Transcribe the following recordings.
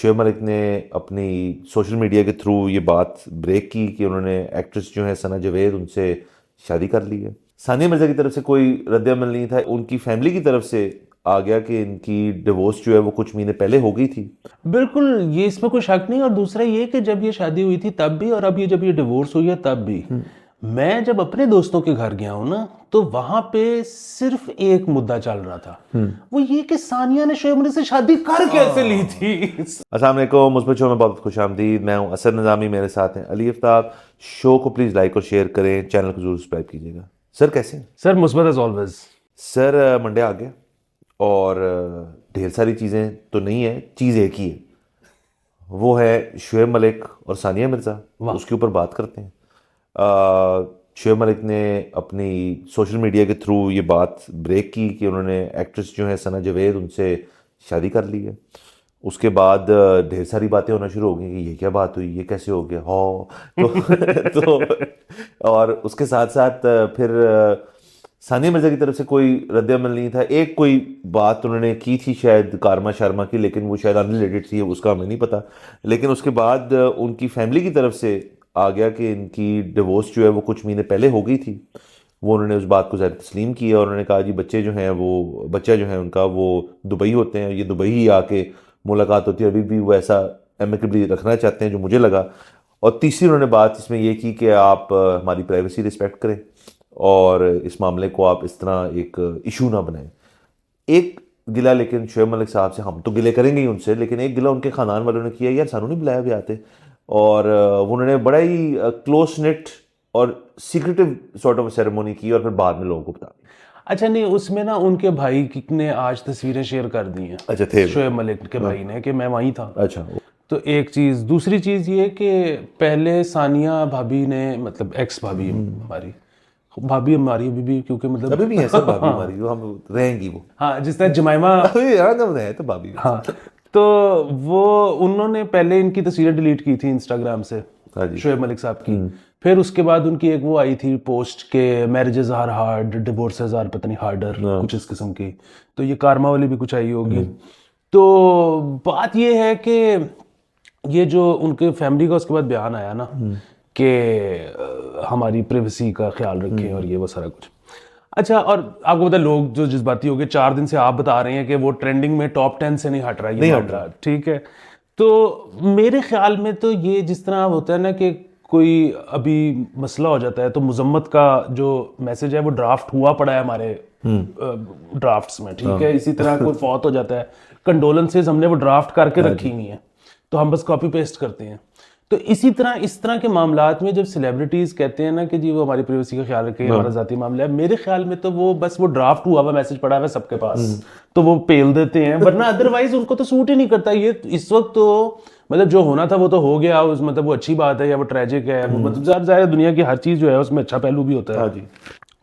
शुएब मलिक ने अपनी social media के थ्रू ये बात ब्रेक की कि उन्होंने एक्ट्रेस जो है सना जावेद उनसे शादी कर ली है। सानिया मिर्ज़ा की तरफ से कोई रद्द-ए-अमल नहीं था, उनकी फैमिली की तरफ से आ गया कि इनकी डिवोर्स जो है वो कुछ महीने पहले हो गई थी। बिल्कुल, ये इसमें कोई शक नहीं। और दूसरा ये कि जब ये शादी हुई थी तब भी और अब ये जब ये डिवोर्स हुई है तब भी, मैं जब अपने दोस्तों के घर गया हूं ना, तो वहां पे सिर्फ एक मुद्दा चल रहा था, वो ये कि सानिया ने शोएब मलिक से शादी कर कैसे ली थी। अस्सलाम वालेकुम, मुस्बत शो में बहुत खुशामदीद। मैं हूं असद निज़ामी, मेरे साथ हैं अली आफ्ताब। शो को प्लीज़ लाइक और शेयर करें, चैनल को जरूर सब्सक्राइब कीजिएगा। सर कैसे हैं? सर मुस्बत एज ऑलवेज। सर मंडे आ गया और ढेर सारी चीज़ें तो नहीं है, चीज़ एक ही है, वो है शुएब मलिक और सानिया मिर्ज़ा। उसके ऊपर बात करते हैं। शुएब मलिक ने अपनी सोशल मीडिया के थ्रू ये बात ब्रेक की कि उन्होंने एक्ट्रेस जो है सना जावेद उनसे शादी कर ली है। उसके बाद ढेर सारी बातें होना शुरू हो गई कि ये क्या बात हुई, ये कैसे हो गया हो तो और उसके साथ साथ फिर सानिया मिर्ज़ा की तरफ से कोई रद्द-ए-अमल नहीं था। एक कोई बात उन्होंने की थी शायद कारमा शर्मा की, लेकिन वो शायद अनरिलेटेड थी, उसका हमें नहीं पता। लेकिन उसके बाद उनकी फैमिली की तरफ से आ गया कि इनकी डिवोर्स जो है वो कुछ महीने पहले हो गई थी। वो उन्होंने उस बात को ज़ाहिर तस्लीम किया और उन्होंने कहा जी बच्चे जो हैं वो बच्चा जो है उनका वो दुबई होते हैं, ये दुबई ही आके मुलाकात होती है, अभी भी वो ऐसा एमिकेबली रखना चाहते हैं जो मुझे लगा। और तीसरी उन्होंने बात इसमें ये की कि आप हमारी प्राइवेसी रिस्पेक्ट करें और इस मामले को आप इस तरह एक इशू ना बनाएं। एक गिला लेकिन शुएब मलिक साहब से, हम तो गिले करेंगे ही उनसे, लेकिन एक गिला उनके ख़ानदान वालों ने किया, यार सानू नहीं बुलाया भी आते। और उन्होंने बड़ा ही क्लोज नेट और सीक्रेटिव सॉर्ट ऑफ सेरेमनी की और फिर बाद में लोगों को बता दी। अच्छा नहीं, उसमें ना उनके भाई ने आज तस्वीरें शेयर कर दी हैं। अच्छा थे शोएब मलिक के भाई ने कि मैं वहीं था। अच्छा। तो एक चीज़, दूसरी चीज़ ये कि पहले सानिया भाभी ने, मतलब एक्स भाभी हमारी, भाभी हमारी अभी भी, क्योंकि मतलब अभी भी है सब भाभी हमारी, वो हम रहेंगी वो। हाँ, जिस तरह जमाइमा है तो भाभी। हाँ, तो वो उन्होंने पहले इनकी तस्वीरें डिलीट की थी इंस्टाग्राम से, हाँ जी। शोएब मलिक साहब की। फिर उसके बाद उनकी एक वो आई थी पोस्ट के marriages are hard, divorces are पता नहीं हार्डर, कुछ इस किस्म की। तो ये कारमा वाली भी कुछ आई होगी। तो बात ये है कि ये जो उनके फैमिली का उसके बाद बयान आया ना कि हमारी प्राइवेसी का ख्याल रखें और ये वो सारा कुछ। अच्छा, और आपको पता है लोग जो जज्बाती हो गए, 4 दिन से आप बता रहे हैं कि वो ट्रेंडिंग में टॉप 10 से नहीं हट रहा, ये नहीं हट रहा, ठीक है। तो मेरे ख्याल में तो ये जिस तरह होता है ना कि कोई अभी मसला हो जाता है तो मुजम्मत का जो मैसेज है वो ड्राफ्ट हुआ पड़ा है हमारे ड्राफ्ट्स में, ठीक है। इसी तरह कोई फौत हो जाता है, कंडोलेंसेज हमने वो ड्राफ्ट करके रखी हुई हैं, तो हम बस कॉपी पेस्ट करते हैं। तो इसी तरह इस तरह के मामलात में जब सेलिब्रिटीज कहते हैं ना कि जी वो हमारी प्राइवेसी का ख्याल रखें, हमारा जाती मामला है, मेरे ख्याल में तो वो बस वो ड्राफ्ट हुआ हुआ मैसेज पड़ा हुआ सबके पास, तो वो पेल देते हैं, वरना अदरवाइज उनको तो सूट ही नहीं करता ये इस वक्त। तो मतलब जो होना था वो तो हो गया, उस मतलब वो अच्छी बात है या वो ट्रेजिक है, मतलब ज़ाहिर दुनिया की हर चीज़ जो है उसमें अच्छा पहलू भी होता है जी।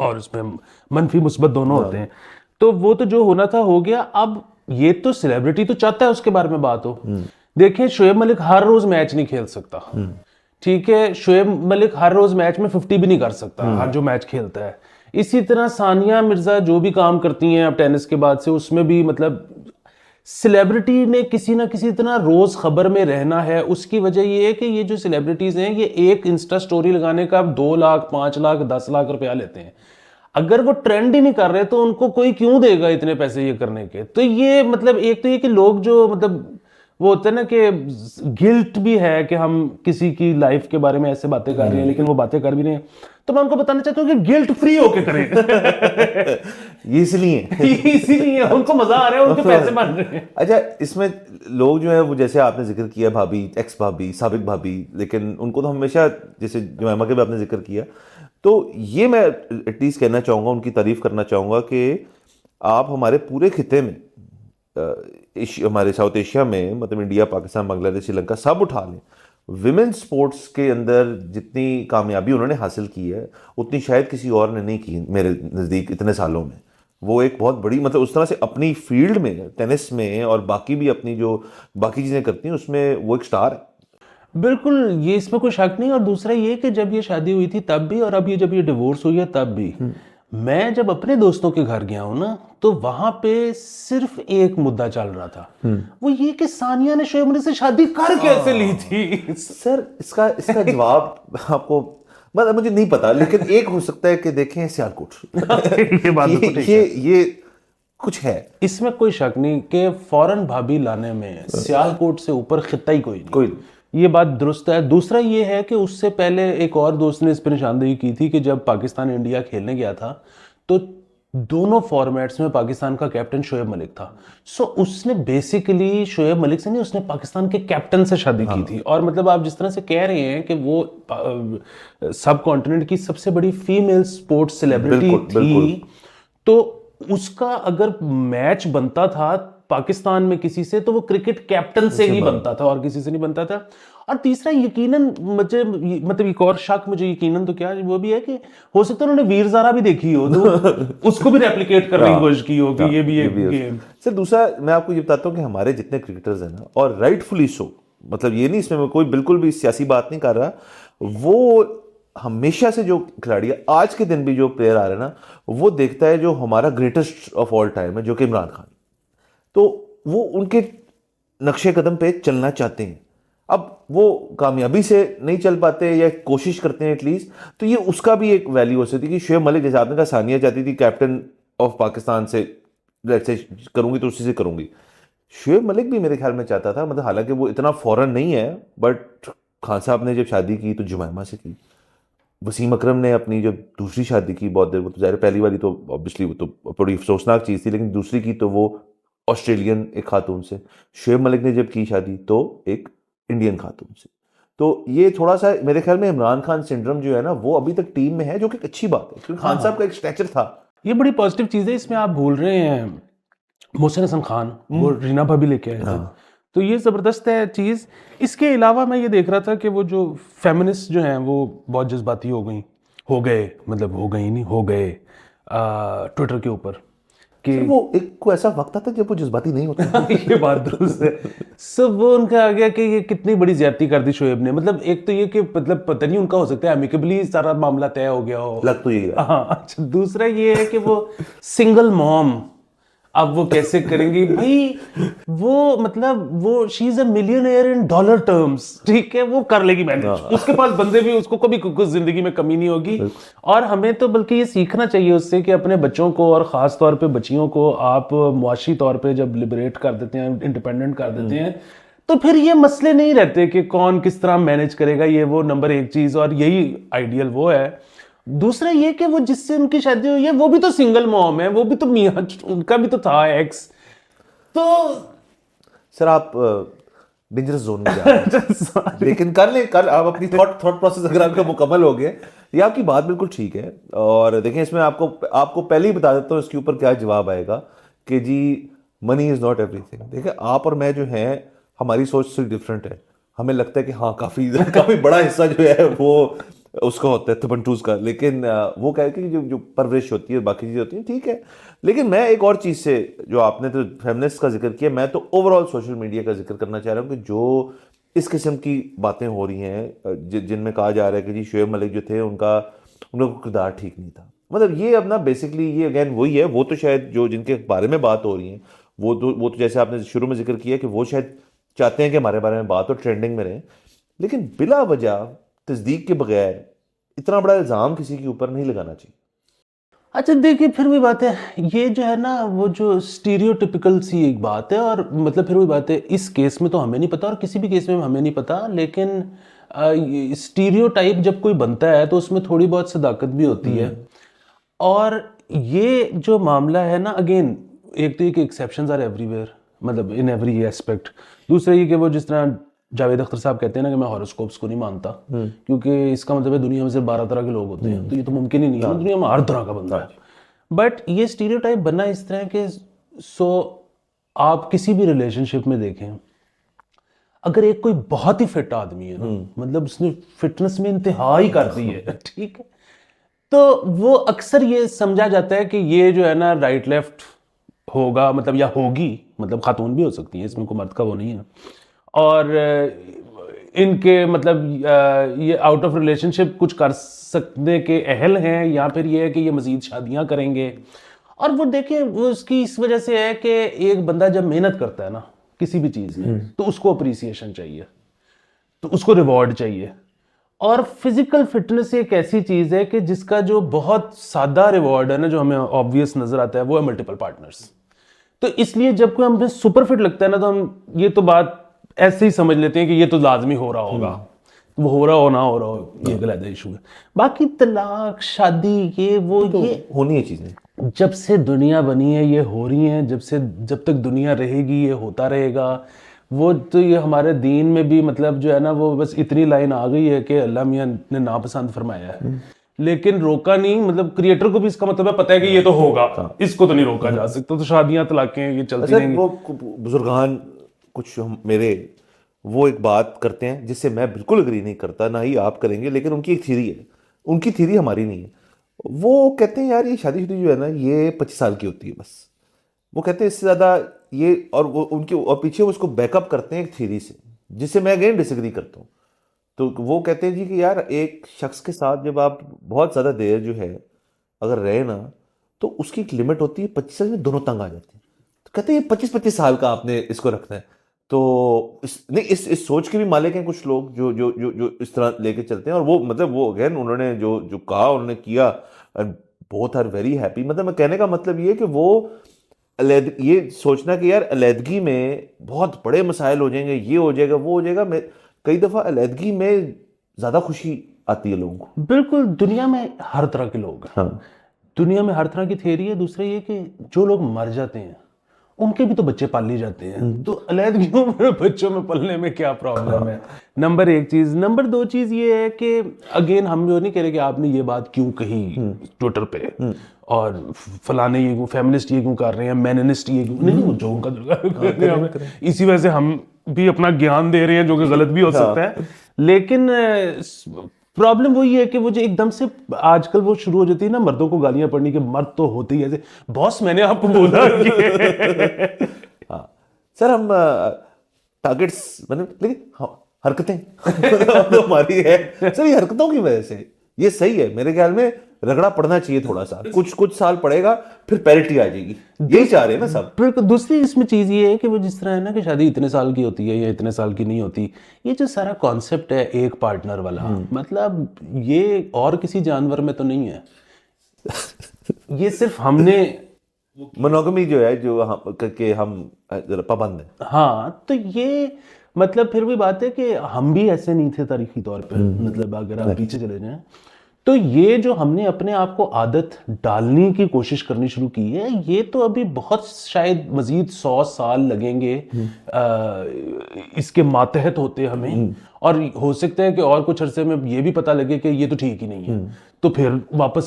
और उसमें मनफी मुस्बत दोनों होते हैं। तो वो तो जो होना था हो गया। अब ये तो सेलिब्रिटी तो चाहता है उसके बारे में बात हो। देखिए, शोएब मलिक हर रोज मैच नहीं खेल सकता, ठीक है। शोएब मलिक हर रोज मैच में 50 भी नहीं कर सकता, हर जो मैच खेलता है। इसी तरह सानिया मिर्जा जो भी काम करती हैं अब टेनिस के बाद से, उसमें भी मतलब सेलिब्रिटी ने किसी ना किसी तरह रोज खबर में रहना है। उसकी वजह ये है कि ये जो सेलिब्रिटीज हैं ये एक इंस्टा स्टोरी लगाने का 2 लाख 5 लाख 10 लाख रुपया लेते हैं। अगर वो ट्रेंड ही नहीं कर रहे तो उनको कोई क्यों देगा इतने पैसे ये करने के। तो ये मतलब एक तो ये कि लोग जो मतलब वो होता है ना कि गिल्ट भी है कि हम किसी की लाइफ के बारे में ऐसे बातें कर रहे हैं, लेकिन वो बातें कर भी नहीं। तो मैं उनको बताना चाहता हूँ कि गिल्ट फ्री होके करें। ये इसीलिए उनको मजा आ रहा है, उनके पैसे बन रहे हैं। अच्छा, इसमें लोग जो है वो जैसे आपने जिक्र किया भाभी, एक्स भाभी, साबिक भाभी, लेकिन उनको तो हमेशा जैसे जमाइमा के भी आपने जिक्र किया, तो ये मैं एटलीस्ट कहना चाहूँगा, उनकी तारीफ करना चाहूँगा कि आप हमारे पूरे खिते में, हमारे साउथ एशिया में, मतलब इंडिया, पाकिस्तान, बांग्लादेश, श्रीलंका सब उठा लें, विमेन स्पोर्ट्स के अंदर जितनी कामयाबी उन्होंने हासिल की है उतनी शायद किसी और ने नहीं की मेरे नज़दीक इतने सालों में। वो एक बहुत बड़ी, मतलब उस तरह से अपनी फील्ड में, टेनिस में और बाकी भी अपनी जो बाकी चीज़ें करती हैं उसमें वो एक स्टार है। बिल्कुल, ये इसमें कोई शक नहीं। और दूसरा ये कि जब ये शादी हुई थी तब भी और अब ये जब ये डिवोर्स हुई है तब भी, मैं जब अपने दोस्तों के घर गया हूं ना, तो वहां पे सिर्फ एक मुद्दा चल रहा था, वो ये कि सानिया ने शोएब मलिक से शादी कर कैसे ली थी। सर इसका इसका जवाब आपको मतलब मुझे नहीं पता, लेकिन एक हो सकता है कि देखें सियालकोट। ये बात तो ठीक है। ये कुछ है, इसमें कोई शक नहीं कि फौरन भाभी लाने में सियालकोट से ऊपर खित्ता ही कोई नहीं। कोई ये बात दुरुस्त है। दूसरा ये है कि उससे पहले एक और दोस्त ने इस पर निशानदेही की थी कि जब पाकिस्तान इंडिया खेलने गया था तो दोनों फॉर्मेट्स में पाकिस्तान का कैप्टन शोएब मलिक था। सो उसने बेसिकली शोएब मलिक से नहीं, उसने पाकिस्तान के कैप्टन से शादी की थी। और मतलब आप जिस तरह से कह रहे हैं कि वो सब कॉन्टिनेंट की सबसे बड़ी फीमेल स्पोर्ट्स सेलिब्रिटी थी, तो उसका अगर मैच बनता था पाकिस्तान में किसी से, तो वो क्रिकेट कैप्टन से ही बनता था और किसी से नहीं बनता था। और तीसरा यकीनन मुझे मतलब एक और शक मुझे यकीनन तो क्या वो भी है कि हो सकता है उन्होंने वीर ज़ारा भी देखी हो, तो उसको भी रेप्लिकेट करने की कोशिश की होगी। ये भी एक गेम। सर दूसरा मैं आपको ये बताता हूँ कि हमारे जितने क्रिकेटर्स हैं ना, और राइटफुली सो, मतलब ये नहीं इसमें मैं कोई बिल्कुल भी सियासी बात नहीं कर रहा, वो हमेशा से जो खिलाड़ी है, आज के दिन भी जो प्लेयर आ रहे हैं ना, वो देखता है जो हमारा ग्रेटेस्ट ऑफ ऑल टाइम है, जो कि इमरान खान, तो वो उनके नक्शे कदम पे चलना चाहते हैं। अब वो कामयाबी से नहीं चल पाते या कोशिश करते हैं एटलीस्ट, तो ये उसका भी एक वैल्यू हो सकती है कि शोएब मलिक, जैसे आपने कहा सानिया चाहती थी कैप्टन ऑफ पाकिस्तान से जैसे करूंगी तो उसी से करूंगी, शोएब मलिक भी मेरे ख्याल में चाहता था, मतलब हालांकि वो इतना फौरन नहीं है, बट खान साहब ने जब शादी की तो जुमैमा से की, वसीम अकरम ने अपनी जब दूसरी शादी की बहुत देर, वो तो ज़ाहिर पहली वाली तो ऑब्वियसली वो तो बड़ी अफसोसनाक चीज़ थी, लेकिन दूसरी की तो वो ऑस्ट्रेलियन एक खातून से, शोएब मलिक ने जब की शादी तो एक इंडियन खातून से। तो ये थोड़ा सा मेरे ख्याल में इमरान खान सिंड्रोम जो है ना, वो अभी तक टीम में है, जो कि अच्छी बात है, क्योंकि खान साहब का एक स्ट्रक्चर था। ये बड़ी पॉजिटिव चीज़ है। इसमें आप भूल रहे हैं मोहसिन हसन खान, वो रीना भाभी लेके आए थे, तो ये ज़बरदस्त है चीज़। इसके अलावा मैं ये देख रहा था कि वो जो फेमिनिस्ट जो हैं वो बहुत जज्बाती हो गए, मतलब हो गई नहीं, हो गए ट्विटर के ऊपर कि वो एक को ऐसा वक्त आता जब वो जज्बाती नहीं होता। ये बात दुरुस्त है। सब वो उनका आ गया कि ये कितनी बड़ी ज्यादती कर दी शोएब ने। मतलब एक तो ये कि मतलब पता नहीं उनका हो सकता है अमिकेबली सारा मामला तय हो गया हो, लग तो यही रहा। हाँ। अच्छा, दूसरा ये है कि वो सिंगल मॉम, अब वो कैसे करेंगी भाई, वो मतलब वो she is a millionaire in dollar terms, ठीक है, वो कर लेगी मैनेज, उसके पास बंदे भी, उसको कभी कुछ जिंदगी में कमी नहीं होगी। और हमें तो बल्कि ये सीखना चाहिए उससे कि अपने बच्चों को, और ख़ास तौर पे बच्चियों को आप मुआशी तौर पे जब लिबरेट कर देते हैं, इंडिपेंडेंट कर देते हैं, तो फिर ये मसले नहीं रहते कि कौन किस तरह मैनेज करेगा, ये वो नंबर एक चीज़। और यही आइडियल वो है। दूसरा ये कि वो जिससे उनकी शादी हुई है वो भी तो सिंगल मॉम है, वो भी तो मियां, उनका भी तो था एक्स। तो सर आप डेंजरस जोन में जा रहे हैं। लेकिन कल आप अपनी थॉट प्रोसेस अगर आपका मुकम्मल हो गया, ये आपकी बात बिल्कुल ठीक है। और देखें इसमें आपको पहले ही बता देता हूँ इसके ऊपर क्या जवाब आएगा कि जी मनी इज नॉट एवरीथिंग। देखिए आप और मैं जो हैं, हमारी सोच से डिफरेंट है। हमें लगता है कि हाँ काफी बड़ा हिस्सा जो है वो उसका होता है तबंटूज का, लेकिन वो कह कि जो परवरिश होती है, बाकी चीज़ें होती हैं, ठीक है। लेकिन मैं एक और चीज़ से, जो आपने तो फेमिनिस्ट का जिक्र किया, मैं तो ओवरऑल सोशल मीडिया का जिक्र करना चाह रहा हूँ कि जो इस किस्म की बातें हो रही हैं जिनमें कहा जा रहा है कि जी शोएब मलिक जो थे उनका किरदार ठीक नहीं था। मतलब ये अब ना बेसिकली ये अगेन वही है, वो तो शायद जो जिनके बारे में बात हो रही है वो तो जैसे आपने शुरू में जिक्र किया कि वो शायद चाहते हैं कि हमारे बारे में बात हो, ट्रेंडिंग में रहें, लेकिन बिला वजह तस्दीक के बगैर इतना बड़ा इल्ज़ाम किसी के ऊपर नहीं लगाना चाहिए। अच्छा देखिए, फिर भी बात है, ये जो है ना वो जो स्टीरियोटिपिकल सी एक बात है। और मतलब फिर भी बात है, इस केस में तो हमें नहीं पता और किसी भी केस में हमें नहीं पता, लेकिन स्टीरियोटाइप जब कोई बनता है तो उसमें थोड़ी बहुत सदाकत भी होती है। और ये जो मामला है ना, अगेन एक तो ये कि एक्सेप्शंस आर एवरीवेयर, मतलब इन एवरी एस्पेक्ट। दूसरा ये कि वो जिस तरह जावेद अख्तर साहब कहते हैं ना कि मैं हॉरोस्कोप्स को नहीं मानता, क्योंकि इसका मतलब है दुनिया में सिर्फ 12 तरह के लोग होते हैं, तो ये तो मुमकिन ही नहीं है, दुनिया में हर तरह का बंदा है। बट ये स्टीरियोटाइप बनना इस तरह के, सो आप किसी भी रिलेशनशिप में देखें, अगर एक कोई बहुत ही फिट आदमी है ना, मतलब उसने फिटनेस में इंतहा ही कर दी है, ठीक है, तो वो अक्सर ये समझा जाता है कि ये जो है ना राइट लेफ्ट होगा, मतलब या होगी, मतलब खातून भी हो सकती है, इसमें कोई मर्द का वो नहीं है। और इनके मतलब ये आउट ऑफ रिलेशनशिप कुछ कर सकने के अहल हैं, या फिर ये है कि ये मजीद शादियां करेंगे। और वो देखिए वो उसकी इस वजह से है कि एक बंदा जब मेहनत करता है ना किसी भी चीज़ में, तो उसको अप्रिसिएशन चाहिए, तो उसको रिवॉर्ड चाहिए। और फिजिकल फिटनेस एक ऐसी चीज़ है कि जिसका जो बहुत सादा रिवॉर्ड है ना, जो हमें ऑब्वियस नजर आता है, वो है मल्टीपल पार्टनर्स। तो इसलिए जब कोई हमें सुपर फिट लगता है ना, तो हम ये तो बात ऐसे ही समझ लेते हैं कि ये तो लाजमी हो रहा होगा। वो हो रहा हो ना हो रहा हो, ये गलत इशू है। बाकी तलाक, शादी, ये वो तो ये होनी है चीजें, जब से दुनिया बनी है ये हो रही हैं, जब तक दुनिया रहेगी ये होता रहेगा। वो तो ये हमारे दीन में भी मतलब जो है ना, वो बस इतनी लाइन आ गई है कि अल्लाह मियां ने नापसंद फरमाया है, लेकिन रोका नहीं। मतलब क्रिएटर को भी इसका मतलब है पता है कि ये तो होगा, इसको तो नहीं रोका जा सकता। तो शादियां, तलाकें ये चलती रहेंगी। वो बुजुर्गान कुछ मेरे वो एक बात करते हैं जिससे मैं बिल्कुल अग्री नहीं करता, ना ही आप करेंगे, लेकिन उनकी एक थ्योरी है, उनकी थ्योरी हमारी नहीं है। वो कहते हैं यार ये शादीशुदी जो है ना ये 25 साल की होती है बस। वो कहते हैं इससे ज़्यादा ये, और वो उनके और पीछे वो उसको बैकअप करते हैं एक थ्योरी से, जिससे मैं अगेन डिसएग्री करता हूँ। तो वो कहते हैं जी कि यार एक शख्स के साथ जब आप बहुत ज़्यादा देर जो है अगर रहे ना, तो उसकी एक लिमिट होती है, 25 साल में दोनों तंग आ जाते हैं। तो कहते हैं ये 25-25 साल का आपने इसको रखना है। तो इस सोच के भी मालिक हैं कुछ लोग जो जो जो जो इस तरह लेके चलते हैं। और वो मतलब वो अगेन उन्होंने जो जो कहा उन्होंने किया, बोथ आर वेरी हैप्पी। मतलब मैं कहने का मतलब ये कि वो ये सोचना कि यार अलहदगी में बहुत बड़े मसाइल हो जाएंगे, ये हो जाएगा, वो हो जाएगा, कई दफ़ा अलहदगी में ज़्यादा खुशी आती है लोगों को। बिल्कुल, दुनिया में हर तरह के लोग हैं। हाँ, दुनिया में हर तरह की थ्योरी है। दूसरा ये कि जो लोग मर जाते हैं उनके भी तो बच्चे पाल लिए जाते हैं, तो अलहदगियों में बच्चों में पलने में क्या प्रॉब्लम है। नंबर एक चीज। नंबर दो चीज ये है कि अगेन हम जो नहीं कह रहे कि आपने ये बात क्यों कही ट्विटर पे, और फलाने ये फेमिनिस्ट ये क्यों कर रहे हैं, मेनिनिस्ट ये क्यों नहीं, जो उनका दुर्गा इसी वजह से हम भी अपना ज्ञान दे रहे हैं जो कि गलत भी हो सकता है। लेकिन प्रॉब्लम वही है कि वो जो एकदम से आजकल वो शुरू हो जाती है ना मर्दों को गालियां पड़नी, कि मर्द तो होते ही ऐसे। बॉस मैंने आपको बोला कि हाँ सर, हम टारगेट्स मतलब, लेकिन हरकतें तो हमारी है सर, ये हरकतों की वजह से ये सही है। मेरे ख्याल में रगड़ा पड़ना चाहिए थोड़ा सा, कुछ साल पड़ेगा, फिर पैरिटी आ जाएगी। यही चाह रहे हैं ना सब। बिल्कुल। दूसरी इसमें चीज ये है कि वो जिस तरह है ना कि शादी इतने साल की होती है या इतने साल की नहीं होती, ये जो सारा कॉन्सेप्ट है एक पार्टनर वाला, मतलब ये और किसी जानवर में तो नहीं है। ये सिर्फ हमने मोनोगमी जो है जो हम जरा पाबंद है। हाँ, तो ये मतलब फिर भी बात है कि हम भी ऐसे नहीं थे तारीखी तौर पे। मतलब अगर आप पीछे चले जाएं तो ये जो हमने अपने आप को आदत डालने की कोशिश करनी शुरू की है, ये तो अभी बहुत शायद मजीद 100 साल लगेंगे इसके मातहत होते हमें। और हो सकता है कि और कुछ अरसे में ये भी पता लगे कि ये तो ठीक ही नहीं है, तो फिर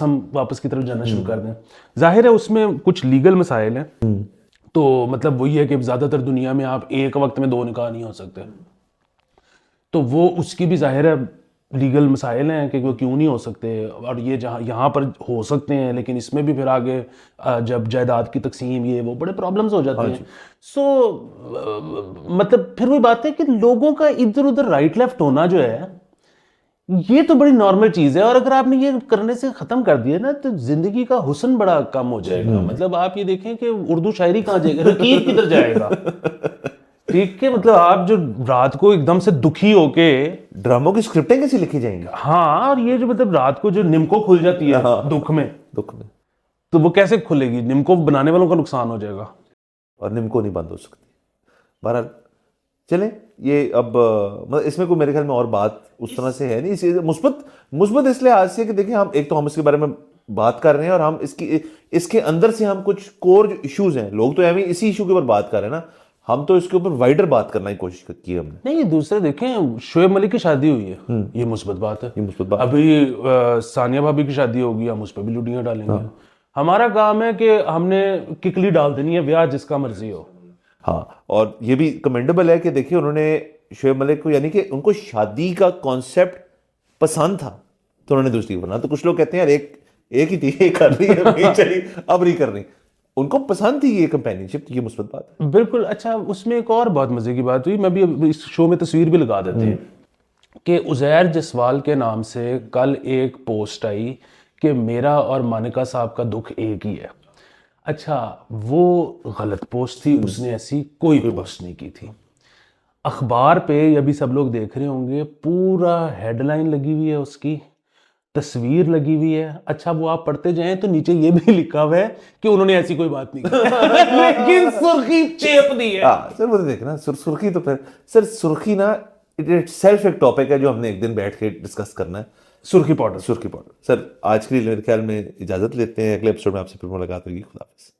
हम वापस की तरफ जाना शुरू कर दें। जाहिर है उसमें कुछ लीगल मसाइल हैं। तो मतलब वही है कि ज़्यादातर दुनिया में आप एक वक्त में 2 निकाह नहीं हो सकते, तो वो उसकी भी जाहिर है लीगल मसाइल हैं कि वो क्यों नहीं हो सकते। और ये जहाँ यहाँ पर हो सकते हैं, लेकिन इसमें भी फिर आगे जब जायदाद की तकसीम ये वो बड़े प्रॉब्लम्स हो जाते हैं। सो मतलब फिर वही बात है कि लोगों का इधर उधर राइट लेफ्ट होना जो है ये तो बड़ी नॉर्मल चीज है। और अगर आपने ये करने से खत्म कर दिया ना, तो जिंदगी का हुस्न बड़ा कम हो जाएगा। मतलब आप ये देखें कि उर्दू शायरी कहाँ जाएगा, रकीब किधर जाएगा। ठीक है, मतलब आप जो रात को एकदम से दुखी होके ड्रामों की स्क्रिप्टें कैसे लिखी जाएंगी। हाँ, और ये जो मतलब रात को जो निम्को खुल जाती है दुख में, तो वो कैसे खुलेगी। निम्को बनाने वालों का नुकसान हो जाएगा और निम्को नहीं बंद हो सकती। बहरहाल चलें, ये अब मतलब इसमें कोई मेरे ख्याल में और बात उस तरह से है नहीं। इस मुस्बत इस लिहाज से कि देखिए हम एक तो हम इसके बारे में बात कर रहे हैं, और हम इसके अंदर से हम कुछ कोर जो इश्यूज हैं, लोग तो हमें इसी इशू के ऊपर बात कर रहे हैं ना, हम तो इसके ऊपर वाइडर बात करने की कोशिश की हमने। नहीं, दूसरे देखें, शोएब मलिक की शादी हुई है, ये मुस्बत बात है। ये मुस्बत बात। अभी सानिया भाभी की शादी होगी, हम उस पर भी लुटियां डालेंगे। हमारा काम है कि हमने किकली डाल देनी है, ब्याह जिसका मर्जी हो। हाँ, और ये भी कमेंडेबल है कि देखिए उन्होंने शोएब मलिक को, यानी कि उनको शादी का कॉन्सेप्ट पसंद था तो उन्होंने दूसरी बना। तो कुछ लोग कहते हैं यार एक ही थी, एक कर रही है, चली अब नहीं कर रही। उनको पसंद थी ये कंपेनियनशिप, ये मुस्बत बात है। बिल्कुल। अच्छा, उसमें एक और बहुत मजे की बात हुई, मैं भी इस शो में तस्वीर भी लगा देते हैं। कि उज़ैर जसवाल के नाम से कल एक पोस्ट आई कि मेरा और मानिका साहब का दुख एक ही है। अच्छा, वो गलत पोस्ट थी, उसने ऐसी कोई पोस्ट नहीं की थी। अखबार पे अभी सब लोग देख रहे होंगे, पूरा हेडलाइन लगी हुई है, उसकी तस्वीर लगी हुई है। अच्छा, वो आप पढ़ते जाएं तो नीचे ये भी लिखा हुआ है कि उन्होंने ऐसी कोई बात नहीं की लेकिन सुर्खी चेप दी है। हाँ सर, वो तो देखना सुर्खी तो फिर सर सुर्खी ना इट सेल्फ एक टॉपिक है जो हमने एक दिन बैठ के डिस्कस करना है। सुर्खी पाउडर। सुर्खी पाउडर। सर आज के लिए मेरे ख्याल में इजाजत लेते हैं, अगले एपिसोड में आपसे फिर मुलाकात होगी। खुदा हाफिज़।